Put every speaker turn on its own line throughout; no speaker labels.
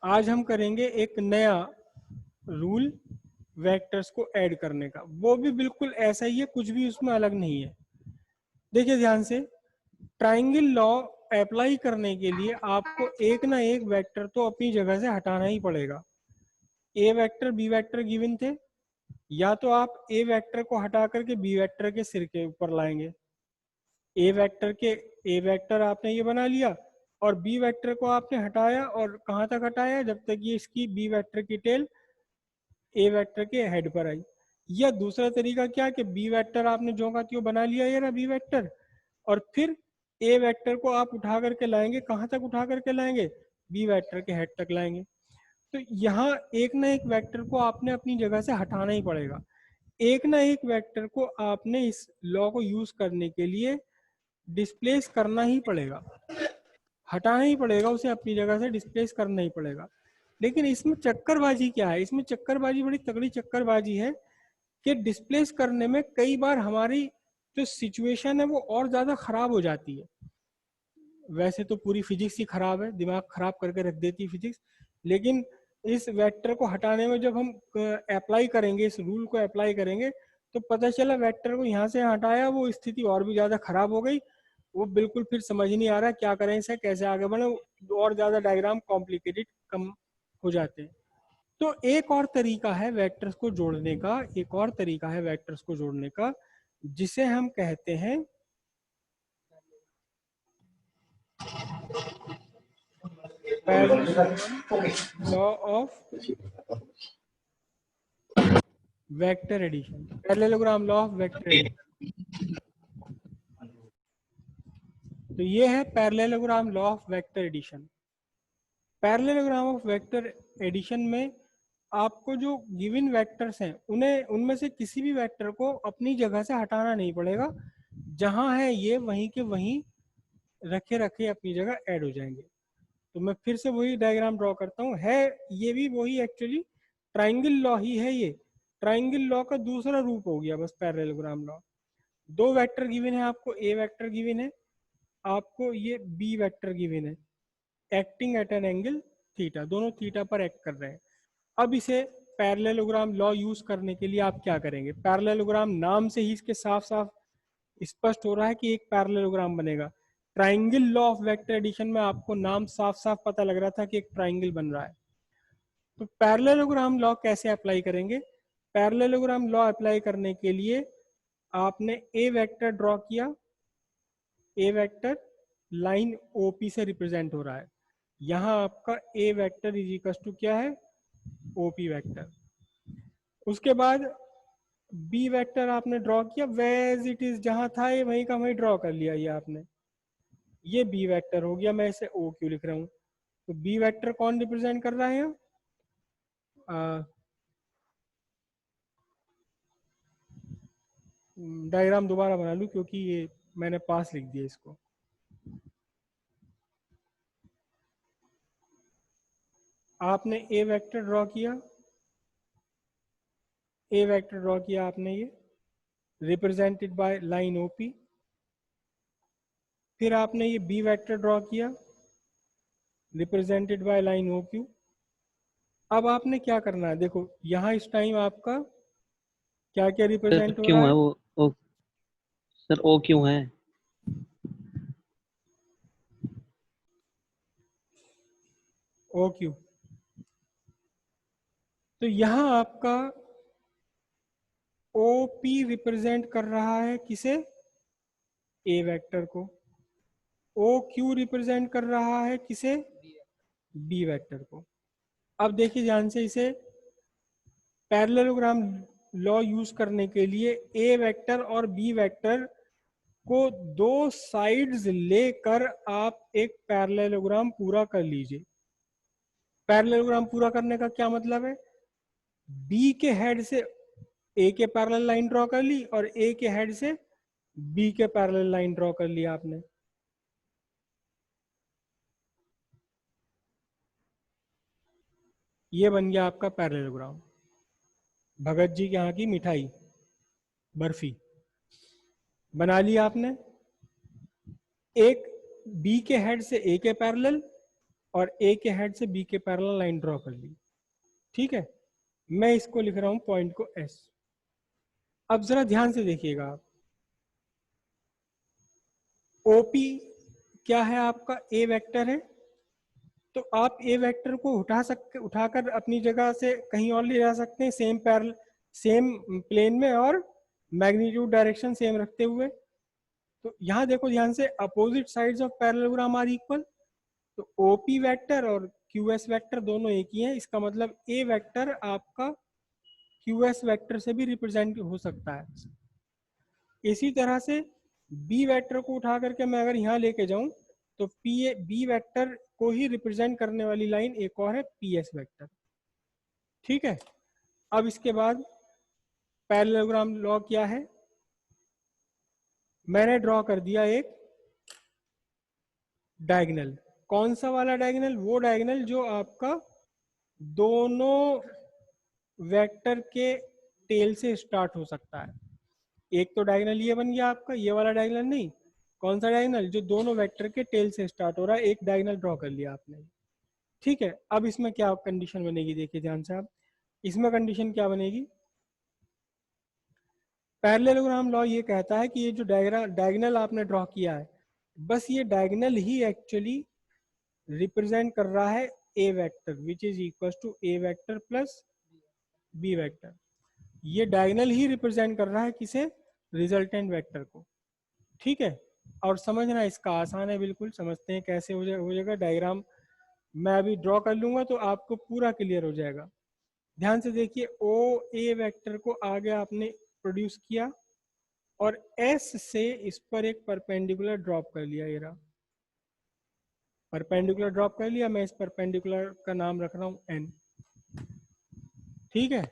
आज हम करेंगे एक नया रूल वेक्टर्स को ऐड करने का, वो भी बिल्कुल ऐसा ही है, कुछ भी उसमें अलग नहीं है। देखिए ध्यान से, ट्राइंगल लॉ अप्लाई करने के लिए आपको एक ना एक वेक्टर तो अपनी जगह से हटाना ही पड़ेगा। ए वेक्टर बी वेक्टर गिवन थे, या तो आप ए वेक्टर को हटा करके बी वेक्टर के सिर के ऊपर लाएंगे। ए वेक्टर आपने ये बना लिया और बी वेक्टर को आपने हटाया, और कहाँ तक हटाया, जब तक ये इसकी बी वेक्टर की टेल ए वेक्टर के हेड पर आई। या दूसरा तरीका क्या कि बी वेक्टर आपने जो का त्यों बना लिया ये रहा बी वेक्टर, और फिर ए वेक्टर को आप उठा करके लाएंगे, कहाँ तक उठा करके लाएंगे, बी वेक्टर के हेड तक लाएंगे। तो यहाँ एक ना एक वेक्टर को आपने अपनी जगह से हटाना ही पड़ेगा। एक ना एक वेक्टर को आपने इस लॉ को यूज करने के लिए डिस्प्लेस करना ही पड़ेगा, हटाना ही पड़ेगा, उसे अपनी जगह से डिस्प्लेस करना ही पड़ेगा। लेकिन इसमें चक्करबाजी क्या है, इसमें चक्करबाजी बड़ी तगड़ी चक्करबाजी है कि डिस्प्लेस करने में कई बार हमारी जो सिचुएशन है वो और ज़्यादा ख़राब हो जाती है। वैसे तो पूरी फिजिक्स ही ख़राब है, दिमाग ख़राब करके रख देती है फिजिक्स, लेकिन इस वेक्टर को हटाने में जब हम अप्लाई करेंगे, इस रूल को अप्लाई करेंगे, तो पता चला वेक्टर को यहाँ से हटाया, वो स्थिति और भी ज़्यादा ख़राब हो गई। वो बिल्कुल फिर समझ नहीं आ रहा क्या करें, इसे कैसे आगे बढ़े, और ज़्यादा डायग्राम कॉम्प्लिकेटेड कम हो जाते हैं। तो एक और तरीका है वेक्टर्स को जोड़ने का, एक और तरीका है वेक्टर्स को जोड़ने का, जिसे हम कहते हैं parallelogram law of vector addition. Parallelogram law of vector addition, तो ये है parallelogram law of vector addition. Parallelogram of vector addition में आपको जो गिवन वेक्टर्स हैं उन्हें, उनमें से किसी भी वेक्टर को अपनी जगह से हटाना नहीं पड़ेगा, जहां है ये वहीं के वहीं रखे रखे अपनी जगह ऐड हो जाएंगे। तो मैं फिर से वही डायग्राम ड्रॉ करता हूँ, है ये भी वही एक्चुअली ट्राइंगल लॉ ही है। ये ट्राइंगल लॉ का दूसरा रूप हो गया बस पैरेललोग्राम लॉ। दो वेक्टर गिवन है आपको, ए वेक्टर गिवन है आपको, ये बी वेक्टर गिवन है, acting at an angle theta, दोनों थीटा पर एक्ट कर रहे हैं। अब इसे पैरेललोग्राम लॉ यूज करने के लिए आप क्या करेंगे, पैरेललोग्राम नाम से ही इसके साफ साफ स्पष्ट हो रहा है कि एक पैरेललोग्राम बनेगा। Triangle law of vector addition में आपको नाम साफ साफ पता लग रहा था कि एक ट्राइंगल बन रहा है। तो पैरेललोग्राम लॉ कैसे अप्लाई करेंगे, पैरेललोग्राम लॉ अप्लाई करने के लिए आपने ए वेक्टर ड्रॉ किया, ए वेक्टर लाइन ओपी से रिप्रेजेंट हो रहा है, यहाँ आपका ए वेक्टर इज इक्वल टू क्या है, ओपी वेक्टर। उसके बाद बी वेक्टर आपने ड्रॉ किया, वेज इट इज, जहां था ये वहीं का वहीं ड्रॉ कर लिया ये आपने, ये बी वेक्टर हो गया। मैं इसे ओ क्यों लिख रहा हूँ, तो बी वेक्टर कौन रिप्रेजेंट कर रहा है यहाँ, डायग्राम दोबारा बना लूँ क्योंकि ये मैंने पास लिख दिया इसको। आपने ए वेक्टर ड्रॉ किया, ए वेक्टर ड्रॉ किया आपने, ये रिप्रेजेंटेड बाय लाइन ओपी। फिर आपने ये बी वेक्टर ड्रॉ किया, represented by line O Q. अब आपने क्या करना है, देखो यहाँ इस टाइम आपका क्या क्या
सर
रिप्रेजेंट हो रहा
क्यों
है,
है वो ओ, सर ओ क्यों है?
O Q. तो यहाँ आपका ओ पी रिप्रेजेंट कर रहा है किसे, ए वेक्टर को। ओ क्यू रिप्रेजेंट कर रहा है किसे, बी वेक्टर को। अब देखिए ध्यान से, इसे पैरेललोग्राम लॉ यूज करने के लिए ए वेक्टर और बी वेक्टर को दो साइड्स लेकर आप एक पैरेललोग्राम पूरा कर लीजिए। पैरेललोग्राम पूरा करने का क्या मतलब है, बी के हेड से ए के पैरेलल लाइन ड्रॉ कर ली और ए के हेड से बी के पैरेलल लाइन ड्रॉ कर लिया आपने। ये बन गया आपका पैरेललोग्राम। भगत जी के यहाँ की मिठाई बर्फी बना लिया आपने, एक बी के हेड से ए के पैरेलल और ए के हेड से बी के पैरेलल लाइन ड्रॉ कर ली। ठीक है, मैं इसको लिख रहा हूं पॉइंट को एस। अब जरा ध्यान से देखिएगा आप, ओपी क्या है आपका, ए वेक्टर है। तो आप ए वेक्टर को उठाकर अपनी जगह से कहीं और ले जा सकते हैं, सेम प्लेन में और मैग्नीट्यूड डायरेक्शन सेम रखते हुए। तो यहाँ देखो ध्यान से, opposite sides of parallelogram are equal. तो ओपी वेक्टर और क्यूएस वेक्टर दोनों एक ही है। इसका मतलब ए वेक्टर आपका क्यूएस वेक्टर से भी रिप्रेजेंट हो सकता है। इसी तरह से बी वेक्टर को उठा करके मैं अगर यहाँ लेके जाऊं तो बी वेक्टर को ही रिप्रेजेंट करने वाली लाइन एक और है, पी एस वेक्टर। ठीक है, अब इसके बाद पैरेललोग्राम लॉ क्या है, मैंने ड्रॉ कर दिया एक डायगोनल। कौन सा वाला डायगोनल, वो डायगोनल जो आपका दोनों वेक्टर के टेल से स्टार्ट हो सकता है। एक तो डायगोनल ये बन गया आपका, ये वाला डायगोनल नहीं, कौन सा डायगोनल, जो दोनों वेक्टर के टेल से स्टार्ट हो रहा है। एक डायगोनल ड्रॉ कर लिया आपने। ठीक है, अब इसमें क्या कंडीशन बनेगी, देखिए ध्यान से आप, इसमें कंडीशन क्या बनेगी। पैरेललोग्राम लॉ ये कहता है कि ये जो डायगोनल आपने ड्रॉ किया है, बस ये डायगोनल ही एक्चुअली रिप्रेजेंट कर रहा है ए vector, which is equal to a vector plus b vector. ये डायगोनल ही रिप्रेजेंट कर रहा है किसे, रिजल्टेंट वेक्टर को। ठीक है, और समझना इसका आसान है, बिल्कुल समझते हैं कैसे हो जाएगा डायग्राम। मैं अभी ड्रॉ कर लूंगा तो आपको पूरा क्लियर हो जाएगा। ध्यान से देखिए, ओ ए वेक्टर को आगे आपने प्रोड्यूस किया और एस से इस पर एक परपेंडिकुलर ड्रॉप कर लिया। ये रहा परपेंडिकुलर ड्रॉप कर लिया, मैं इस परपेंडिकुलर का नाम रख रहा हूं एन। ठीक है,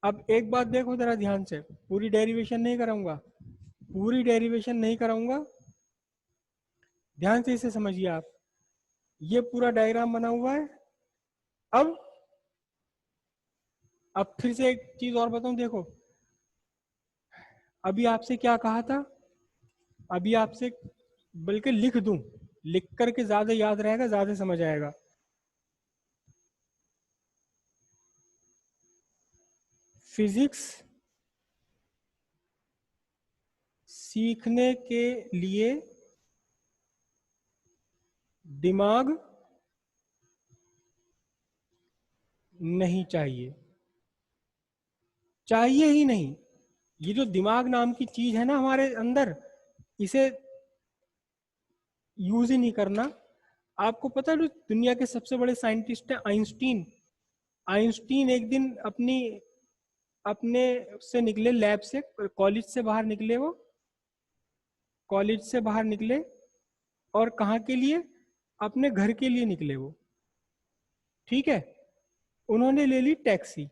अब एक बात देखो जरा ध्यान से, पूरी डेरिवेशन नहीं कराऊंगा, पूरी डेरिवेशन नहीं कराऊंगा, ध्यान से इसे समझिए आप। ये पूरा डायग्राम बना हुआ है। अब फिर से एक चीज और बताऊं, देखो अभी आपसे क्या कहा था, अभी आपसे, बल्कि लिख दूं, लिख करके ज्यादा याद रहेगा, ज्यादा समझ आएगा। फिजिक्स सीखने के लिए दिमाग नहीं चाहिए, चाहिए ही नहीं। ये जो दिमाग नाम की चीज है ना हमारे अंदर, इसे यूज ही नहीं करना। आपको पता है जो दुनिया के सबसे बड़े साइंटिस्ट हैं, आइंस्टीन, आइंस्टीन एक दिन अपने से निकले, लैब से, कॉलेज से बाहर निकले, वो कॉलेज से बाहर निकले और कहाँ के लिए, अपने घर के लिए निकले वो। ठीक है, उन्होंने ले ली टैक्सी,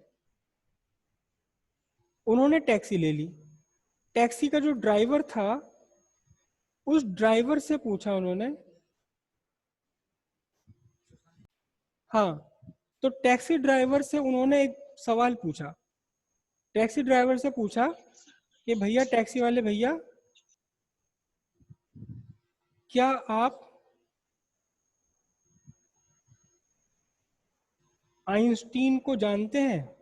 उन्होंने टैक्सी ले ली। टैक्सी का जो ड्राइवर था, उस ड्राइवर से पूछा उन्होंने, हाँ, तो टैक्सी ड्राइवर से उन्होंने एक सवाल पूछा। टैक्सी ड्राइवर से पूछा कि भैया, टैक्सी वाले भैया, क्या आप आइंस्टीन को जानते हैं।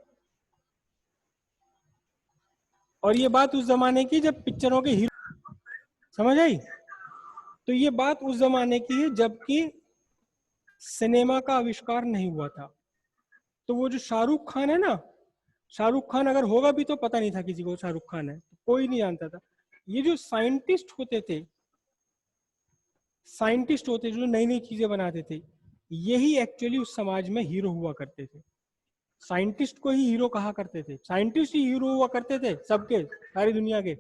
और ये बात उस जमाने की जब पिक्चरों के हीरो, समझ आई। तो ये बात उस जमाने की है जबकि सिनेमा का आविष्कार नहीं हुआ था। तो वो जो शाहरुख खान है ना, शाहरुख खान अगर होगा भी तो पता नहीं था किसी को शाहरुख खान है, तो कोई नहीं जानता था। ये जो साइंटिस्ट होते थे, साइंटिस्ट होते जो नई नई चीजें बनाते थे, यही एक्चुअली उस समाज में हीरो हुआ करते थे। साइंटिस्ट को ही हीरो कहा करते थे, साइंटिस्ट ही हीरो हुआ करते थे सबके, सारी दुनिया के।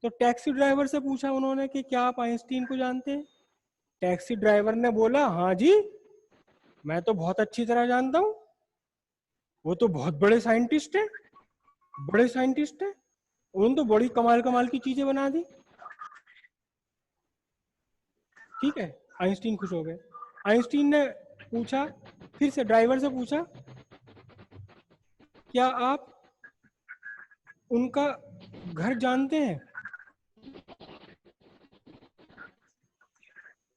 तो टैक्सी ड्राइवर से पूछा उन्होंने कि क्या आप आइंस्टीन को जानते हैं। टैक्सी ड्राइवर ने बोला, हाँ जी, मैं तो बहुत अच्छी तरह जानता हूँ, वो तो बहुत बड़े साइंटिस्ट है, बड़े साइंटिस्ट है, उन्होंने तो बड़ी कमाल कमाल की चीजें बना दी। ठीक है, आइंस्टीन खुश हो गए। आइंस्टीन ने पूछा, फिर से ड्राइवर से पूछा, क्या आप उनका घर जानते हैं।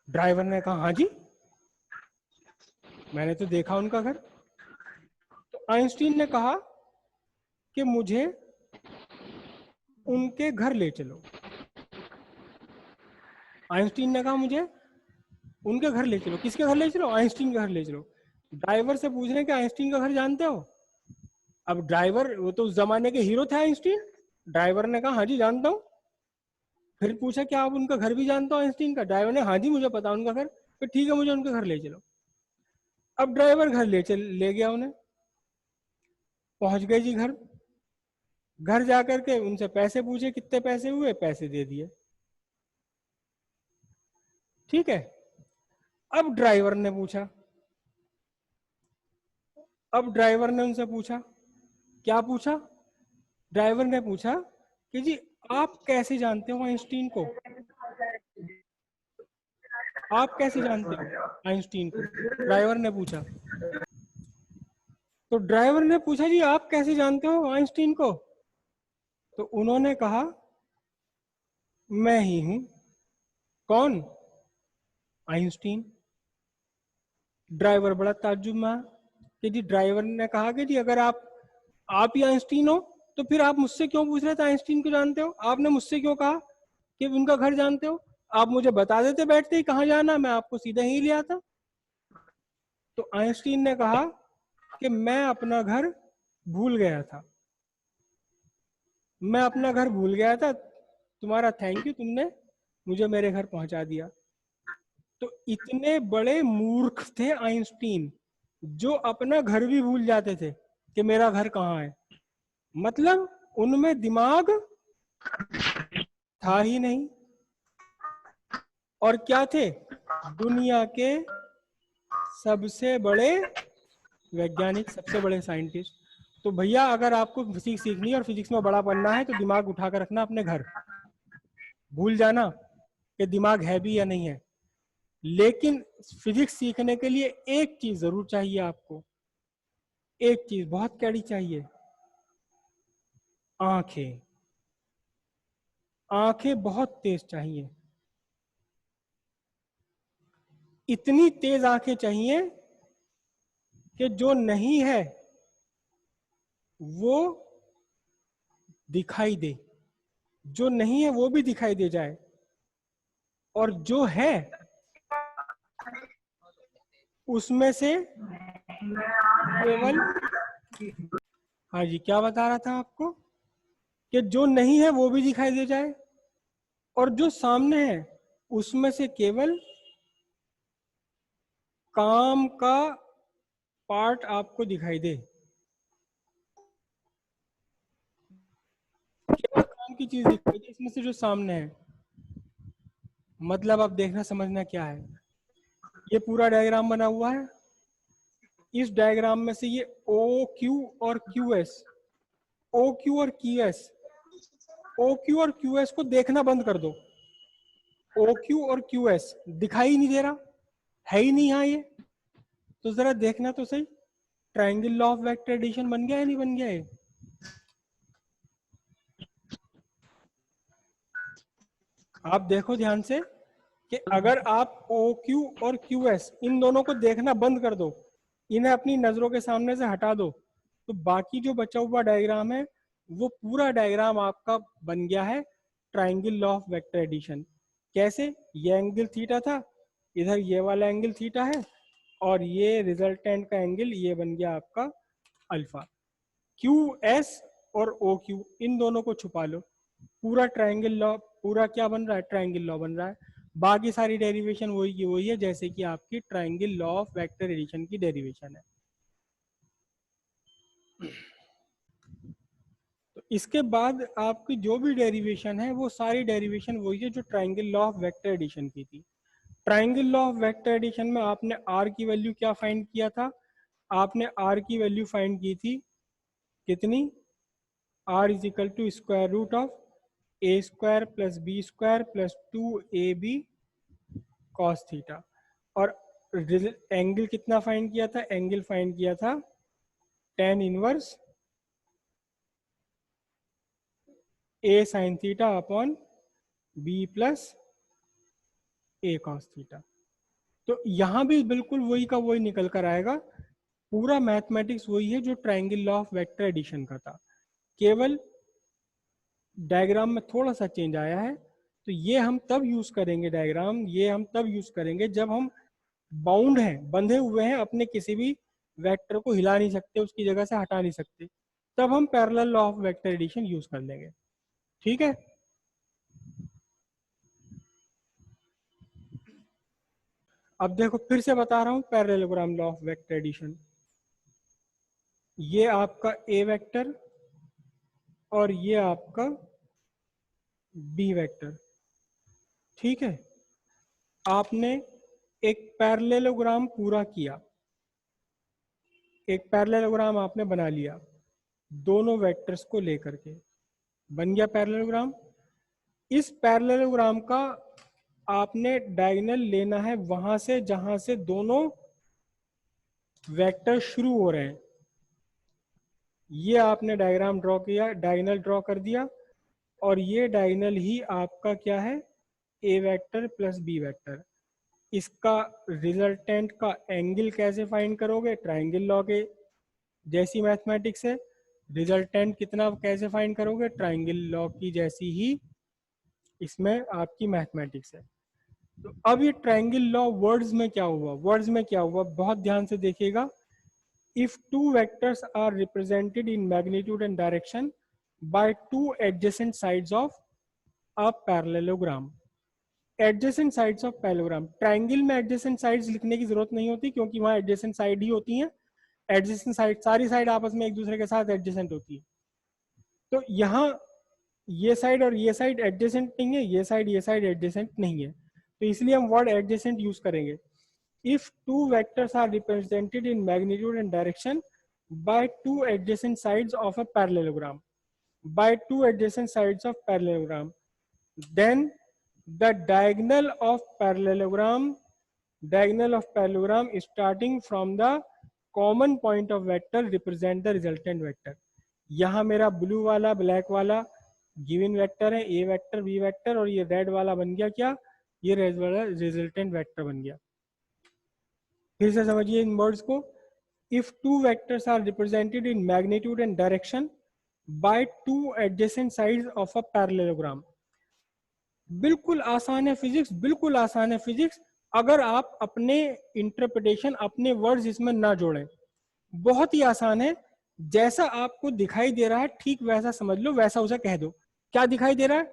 ड्राइवर ने कहा, हाँ जी, मैंने तो देखा उनका घर। तो आइंस्टीन ने कहा कि मुझे उनके घर ले चलो। आइंस्टीन ने कहा मुझे उनके घर ले चलो। किसके घर ले चलो? आइंस्टीन के घर ले चलो। ड्राइवर से पूछ रहे हैं कि आइंस्टीन का घर जानते हो? अब ड्राइवर, वो तो उस जमाने के हीरो थे आइंस्टीन। ड्राइवर ने कहा हाँ जी जानता हूँ। फिर पूछा क्या आप उनका घर भी जानते हो आइंस्टीन का? ड्राइवर ने हाँ जी मुझे पता उनका घर। फिर ठीक है मुझे उनके घर ले चलो। अब ड्राइवर घर ले गया उन्हें। पहुंच गए जी घर। घर जाकर के उनसे पैसे पूछे, कितने पैसे हुए? पैसे दे दिए। ठीक है। अब ड्राइवर ने पूछा, अब ड्राइवर ने उनसे पूछा, क्या पूछा? ड्राइवर ने पूछा कि जी आप कैसे जानते हो आइंस्टीन को? आप कैसे जानते हो आइंस्टीन को? ड्राइवर ने पूछा। तो ड्राइवर ने पूछा जी आप कैसे जानते हो आइंस्टीन को? तो उन्होंने कहा मैं ही हूं। कौन? आइंस्टीन। ड्राइवर बड़ा ताज्जुब में आया कि जी, ड्राइवर ने कहा कि जी अगर आप ही आइंस्टीन हो तो फिर आप मुझसे क्यों पूछ रहे थे आइंस्टीन को जानते हो? आपने मुझसे क्यों कहा कि उनका घर जानते हो? आप मुझे बता देते बैठते ही कहाँ जाना, मैं आपको सीधे ही ले आता। तो आइंस्टीन ने कहा कि मैं अपना घर भूल गया था। मैं अपना घर भूल गया था। तुम्हारा थैंक यू, तुमने मुझे मेरे घर पहुंचा दिया। तो इतने बड़े मूर्ख थे आइंस्टीन, जो अपना घर भी भूल जाते थे कि मेरा घर कहाँ है। मतलब उनमें दिमाग था ही नहीं। और क्या थे? दुनिया के सबसे बड़े वैज्ञानिक, सबसे बड़े साइंटिस्ट। तो भैया अगर आपको फिजिक्स सीखनी है और फिजिक्स में बड़ा बनना है तो दिमाग उठा कर रखना अपने घर। भूल जाना कि दिमाग है भी या नहीं है। लेकिन फिजिक्स सीखने के लिए एक चीज जरूर चाहिए आपको, एक चीज बहुत कड़ी चाहिए, आंखें। आंखें बहुत तेज चाहिए। इतनी तेज आंखें चाहिए कि जो नहीं है वो दिखाई दे, जो नहीं है वो भी दिखाई दे जाए, और जो है उसमें से केवल, हाँ जी क्या बता रहा था आपको, कि जो नहीं है वो भी दिखाई दे जाए, और जो सामने है उसमें से केवल काम का पार्ट आपको दिखाई दे। केवल काम की चीज दिखाई दे इसमें से जो सामने है। मतलब अब देखना समझना क्या है। ये पूरा डायग्राम बना हुआ है। इस डायग्राम में से ये ओ क्यू और क्यू एस, ओ क्यू और क्यू एस, ओ क्यू और क्यू एस को देखना बंद कर दो। ओ क्यू और क्यू एस दिखाई ही नहीं दे रहा, है ही नहीं यहाँ ये। तो जरा देखना तो सही, triangle law of vector addition बन गया है नहीं बन गया है? आप देखो ध्यान से कि अगर आप ओ क्यू और क्यू एस इन दोनों को देखना बंद कर दो, इन्हें अपनी नजरों के सामने से हटा दो, तो बाकी जो बचा हुआ डायग्राम है वो पूरा डायग्राम आपका बन गया है triangle law of vector addition. कैसे? ये एंगल थीटा था, इधर ये वाला एंगल थीटा है, और ये रिजल्टेंट का एंगल ये बन गया आपका अल्फा। क्यू एस और ओ क्यू इन दोनों को छुपा लो, पूरा ट्रायंगल लॉ, पूरा क्या बन रहा है? ट्रायंगल लॉ बन रहा है। बाकी सारी डेरिवेशन वही की वही है जैसे कि आपकी triangle law of vector addition की डेरिवेशन है। तो इसके बाद आपकी जो भी डेरिवेशन है वो सारी डेरिवेशन वही है जो triangle law of vector addition की थी। Triangle law of vector addition में आपने आर की वैल्यू क्या फाइंड किया था? आपने आर की वैल्यू फाइंड की थी कितनी? R is equal to square root of a square plus b square plus 2ab cos theta. और एंगल कितना फाइंड किया था? एंगल फाइंड किया था tan inverse a sine theta upon b plus a cos theta. तो यहाँ भी बिल्कुल वही का वही निकल कर आएगा, पूरा मैथमेटिक्स वही है जो triangle law of vector addition का था, केवल डायग्राम में थोड़ा सा चेंज आया है। तो ये हम तब यूज करेंगे डायग्राम, ये हम तब यूज करेंगे जब हम बाउंड हैं, बंधे हुए हैं, अपने किसी भी वेक्टर को हिला नहीं सकते, उसकी जगह से हटा नहीं सकते, तब हम parallel law of vector addition use कर लेंगे। ठीक है, अब देखो फिर से बता रहा हूं parallelogram law of vector addition. ये आपका ए वेक्टर और ये आपका बी वेक्टर, ठीक है। आपने एक पैरेललोग्राम पूरा किया, एक पैरेललोग्राम आपने बना लिया दोनों वेक्टर्स को लेकर के, बन गया पैरेललोग्राम। इस पैरेललोग्राम का आपने डायगोनल लेना है वहां से जहां से दोनों वेक्टर शुरू हो रहे हैं। ये आपने डायग्राम ड्रॉ किया, डायगोनल ड्रॉ कर दिया, और ये डायगोनल ही आपका क्या है, ए वेक्टर प्लस बी वेक्टर। इसका रिजल्टेंट का एंगल कैसे फाइंड करोगे, ट्रायंगल लॉ के जैसी मैथमेटिक्स है। रिजल्टेंट कितना कैसे फाइंड करोगे, ट्रायंगल लॉ की जैसी ही इसमें आपकी मैथमेटिक्स है। तो अब ये ट्रायंगल लॉ वर्ड्स में क्या हुआ, वर्ड्स में क्या हुआ बहुत ध्यान से देखिएगा। If two vectors are represented in magnitude and direction by two adjacent sides of a parallelogram, adjacent sides of parallelogram, triangle में adjacent sides लिखने की जरूरत नहीं होती क्योंकि वहाँ adjacent side ही होती हैं। adjacent side सारी साइड आपस में एक दूसरे के साथ adjacent होती है। तो यहाँ ये साइड और ये साइड adjacent नहीं है, ये साइड adjacent नहीं है, तो इसलिए हम वर्ड adjacent यूज करेंगे। If two vectors are represented in magnitude and direction by two adjacent sides of a parallelogram, by two adjacent sides of parallelogram, then the diagonal of parallelogram starting from the common point of vector represent the resultant vector। यहाँ मेरा blue वाला black वाला given vector है, ए vector B vector, और ये red वाला बन गया क्या, ये रेड वाला रिजल्टेंट वेक्टर बन गया। फिर से समझिए इन वर्ड्स को। If two vectors are represented in magnitude and direction by two adjacent sides of a parallelogram. बिल्कुल आसान है फिजिक्स, बिल्कुल आसान है फिजिक्स, अगर आप अपने इंटरप्रिटेशन अपने वर्ड्स इसमें ना जोड़ें। बहुत ही आसान है, जैसा आपको दिखाई दे रहा है ठीक वैसा समझ लो, वैसा उसे कह दो। क्या दिखाई दे रहा है,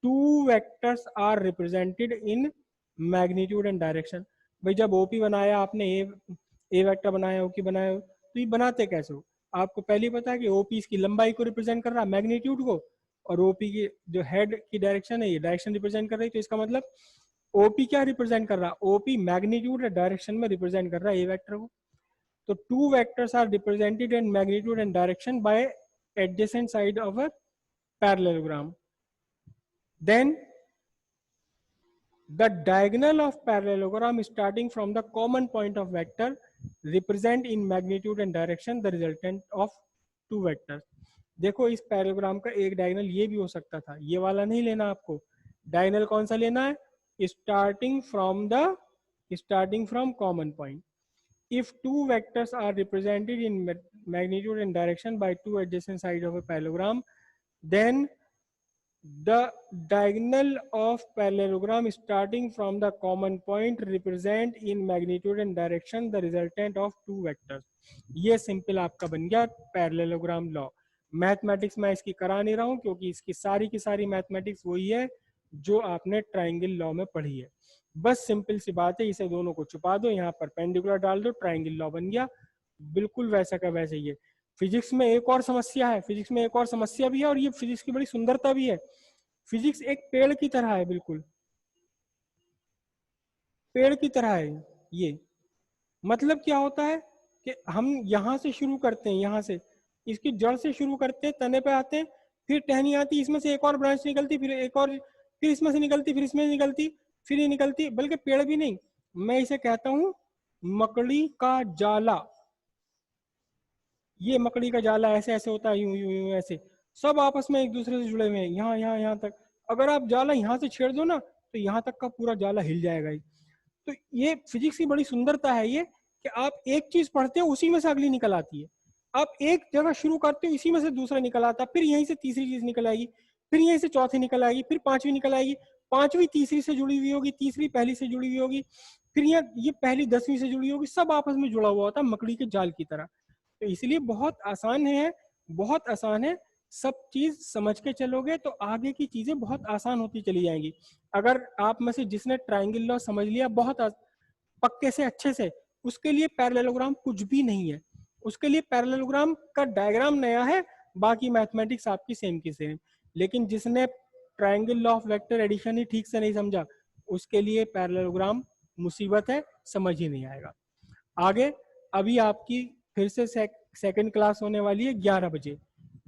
two vectors are represented in magnitude and direction. भाई जब ओपी बनाया आपने, ए वेक्टर बनाया, ओकी बनाया, तो ये बनाते कैसे हो, आपको पहले ही पता है कि ओपी इसकी लंबाई को रिप्रेजेंट कर रहा है मैग्नीट्यूड को, और ओपी की जो हेड की डायरेक्शन है ये डायरेक्शन रिप्रेजेंट कर रही है। तो इसका मतलब ओपी क्या रिप्रेजेंट कर रहा है, ओपी मैग्नीट्यूड डायरेक्शन में रिप्रेजेंट कर रहा है ए वेक्टर को। तो two vectors are represented in magnitude and direction by adjacent side of a parallelogram. Then the diagonal of parallelogram starting from the common point of vector represent in magnitude and direction the resultant of two vectors। देखो इस parallelogram का एक diagonal ये भी हो सकता था, ये वाला नहीं लेना आपको। डायगोनल कौन सा लेना है, starting from common point. if two vectors are represented in magnitude and direction by two adjacent sides of a parallelogram, then the diagonal of parallelogram starting from the common point represent in magnitude and direction the resultant of two vectors। ये simple आपका बन गया parallelogram law. Mathematics मैं इसकी करा नहीं रहा हूँ क्योंकि इसकी सारी की सारी मैथमेटिक्स वही है जो आपने ट्रायंगल लॉ में पढ़ी है। बस सिंपल सी बात है, इसे दोनों को छुपा दो, यहाँ पर पेंडिकुलर डाल दो, ट्रायंगल लॉ बन गया। बिल्कुल वैसा का वैसे ही है। फिजिक्स में एक और समस्या है, फिजिक्स में एक और समस्या भी है, और ये फिजिक्स की बड़ी सुंदरता भी है। फिजिक्स एक पेड़ की तरह है, बिल्कुल पेड़ की तरह है। ये मतलब क्या होता है कि हम यहाँ से शुरू करते हैं, यहाँ से इसकी जड़ से शुरू करते हैं, तने पे आते हैं, फिर टहनी आती, इसमें से एक और ब्रांच निकलती, फिर एक और, फिर इसमें से निकलती, फिर इसमें निकलती, फिर ये निकलती। बल्कि पेड़ भी नहीं, मैं इसे कहता हूं मकड़ी का जाला। ये मकड़ी का जाला ऐसे ऐसे होता है, यूं यूं यूं ऐसे, सब आपस में एक दूसरे से जुड़े हुए हैं, यहाँ यहाँ यहाँ तक। अगर आप जाला यहाँ से छेड़ दो ना तो यहाँ तक का पूरा जाला हिल जाएगा ही। तो ये फिजिक्स की बड़ी सुंदरता है ये, कि आप एक चीज पढ़ते हो उसी में से अगली निकल आती है। आप एक जगह शुरू करते हो, इसी में से दूसरा निकल आता, फिर यहीं से तीसरी चीज निकल आएगी, फिर यहीं से चौथी निकल आएगी, फिर पांचवी निकल आएगी, पांचवी तीसरी से जुड़ी हुई होगी, तीसरी पहली से जुड़ी हुई होगी, फिर ये पहली 10वीं से जुड़ी होगी, सब आपस में जुड़ा हुआ होता है मकड़ी के जाल की तरह। तो इसलिए बहुत आसान है, बहुत आसान है। सब चीज समझ के चलोगे तो आगे की चीजें बहुत आसान होती चली जाएंगी। अगर आप में से जिसने ट्रायंगल लॉ समझ लिया बहुत पक्के से अच्छे से, उसके लिए पैरेललोग्राम कुछ भी नहीं है। उसके लिए पैरेललोग्राम का डायग्राम नया है, बाकी मैथमेटिक्स आपकी सेम की सेम। लेकिन जिसने triangle law of vector addition ही ठीक से नहीं समझा, उसके लिए पैरेललोग्राम मुसीबत है, समझ ही नहीं आएगा। आगे अभी आपकी फिर से सेकंड क्लास होने वाली है 11 बजे।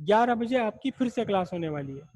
11 बजे आपकी फिर से क्लास होने वाली है।